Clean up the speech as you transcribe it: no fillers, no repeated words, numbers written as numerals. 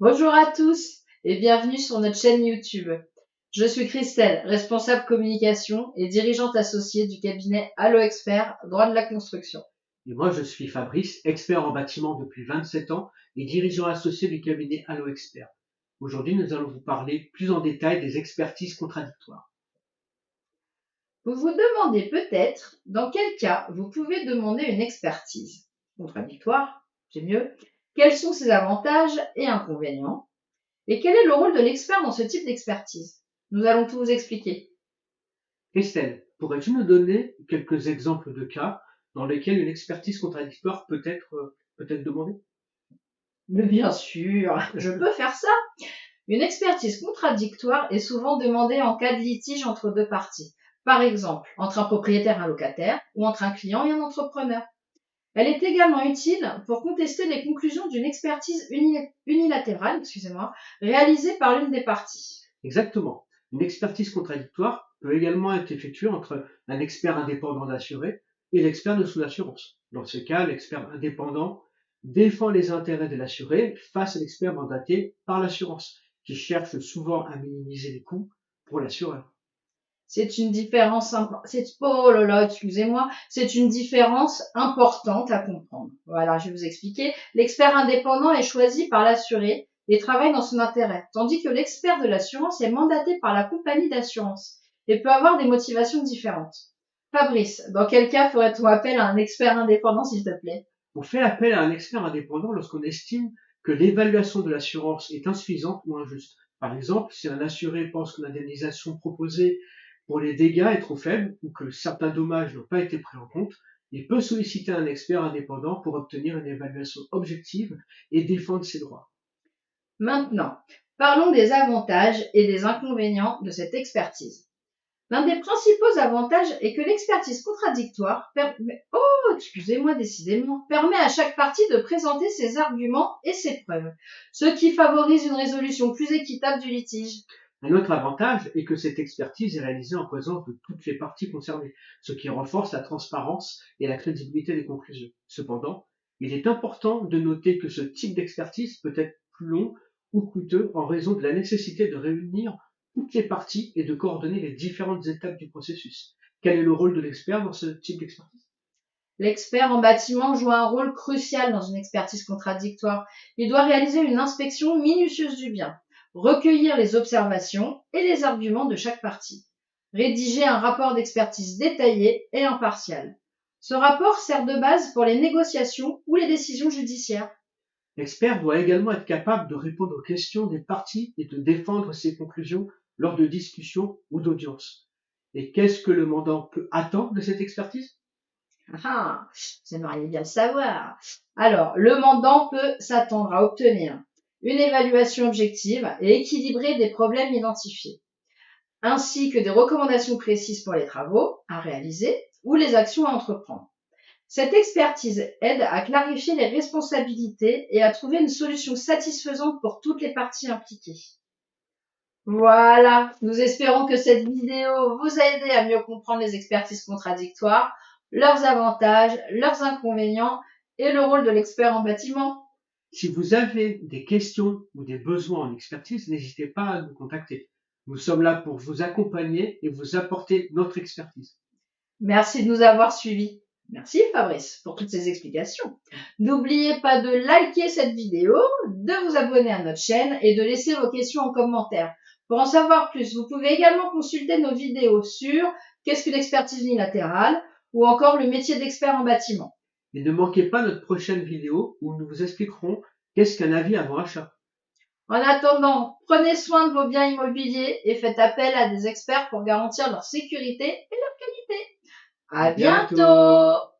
Bonjour à tous et bienvenue sur notre chaîne YouTube. Je suis Christelle, responsable communication et dirigeante associée du cabinet Allo Expert droit de la construction. Et moi, je suis Fabrice, expert en bâtiment depuis 27 ans et dirigeant associé du cabinet Allo Expert. Aujourd'hui, nous allons vous parler plus en détail des expertises contradictoires. Vous vous demandez peut-être dans quel cas vous pouvez demander une expertise contradictoire, c'est mieux. Quels sont ses avantages et inconvénients? Et quel est le rôle de l'expert dans ce type d'expertise? Nous allons tout vous expliquer. Christelle, pourrais-tu nous donner quelques exemples de cas dans lesquels une expertise contradictoire peut être demandée? Mais bien sûr, je peux faire ça. Une expertise contradictoire est souvent demandée en cas de litige entre deux parties, par exemple entre un propriétaire et un locataire ou entre un client et un entrepreneur. Elle est également utile pour contester les conclusions d'une expertise unilatérale, réalisée par l'une des parties. Exactement. Une expertise contradictoire peut également être effectuée entre un expert indépendant d'assuré et l'expert de sous-assurance. Dans ce cas, l'expert indépendant défend les intérêts de l'assuré face à l'expert mandaté par l'assurance, qui cherche souvent à minimiser les coûts pour l'assureur. C'est une différence, oh là là, excusez-moi, c'est une différence importante à comprendre. Voilà, je vais vous expliquer. L'expert indépendant est choisi par l'assuré et travaille dans son intérêt, tandis que l'expert de l'assurance est mandaté par la compagnie d'assurance et peut avoir des motivations différentes. Fabrice, dans quel cas ferait-on appel à un expert indépendant, s'il te plaît? On fait appel à un expert indépendant lorsqu'on estime que l'évaluation de l'assurance est insuffisante ou injuste. Par exemple, si un assuré pense que l'indemnisation proposée pour les dégâts est trop faible ou que certains dommages n'ont pas été pris en compte, il peut solliciter un expert indépendant pour obtenir une évaluation objective et défendre ses droits. Maintenant, parlons des avantages et des inconvénients de cette expertise. L'un des principaux avantages est que l'expertise contradictoire permet à chaque partie de présenter ses arguments et ses preuves, ce qui favorise une résolution plus équitable du litige. Un autre avantage est que cette expertise est réalisée en présence de toutes les parties concernées, ce qui renforce la transparence et la crédibilité des conclusions. Cependant, il est important de noter que ce type d'expertise peut être plus long ou coûteux en raison de la nécessité de réunir toutes les parties et de coordonner les différentes étapes du processus. Quel est le rôle de l'expert dans ce type d'expertise? L'expert en bâtiment joue un rôle crucial dans une expertise contradictoire. Il doit réaliser une inspection minutieuse du bien, recueillir les observations et les arguments de chaque partie, rédiger un rapport d'expertise détaillé et impartial. Ce rapport sert de base pour les négociations ou les décisions judiciaires. L'expert doit également être capable de répondre aux questions des parties et de défendre ses conclusions lors de discussions ou d'audiences. Et qu'est-ce que le mandant peut attendre de cette expertise? Ah, vous aimeriez bien le savoir. Alors, le mandant peut s'attendre à obtenir une évaluation objective et équilibrée des problèmes identifiés, ainsi que des recommandations précises pour les travaux à réaliser ou les actions à entreprendre. Cette expertise aide à clarifier les responsabilités et à trouver une solution satisfaisante pour toutes les parties impliquées. Voilà, nous espérons que cette vidéo vous a aidé à mieux comprendre les expertises contradictoires, leurs avantages, leurs inconvénients et le rôle de l'expert en bâtiment. Si vous avez des questions ou des besoins en expertise, n'hésitez pas à nous contacter. Nous sommes là pour vous accompagner et vous apporter notre expertise. Merci de nous avoir suivis. Merci Fabrice pour toutes ces explications. N'oubliez pas de liker cette vidéo, de vous abonner à notre chaîne et de laisser vos questions en commentaire. Pour en savoir plus, vous pouvez également consulter nos vidéos sur qu'est-ce qu'une expertise unilatérale ou encore le métier d'expert en bâtiment. Et ne manquez pas notre prochaine vidéo où nous vous expliquerons qu'est-ce qu'un avis avant achat. En attendant, prenez soin de vos biens immobiliers et faites appel à des experts pour garantir leur sécurité et leur qualité. À bientôt!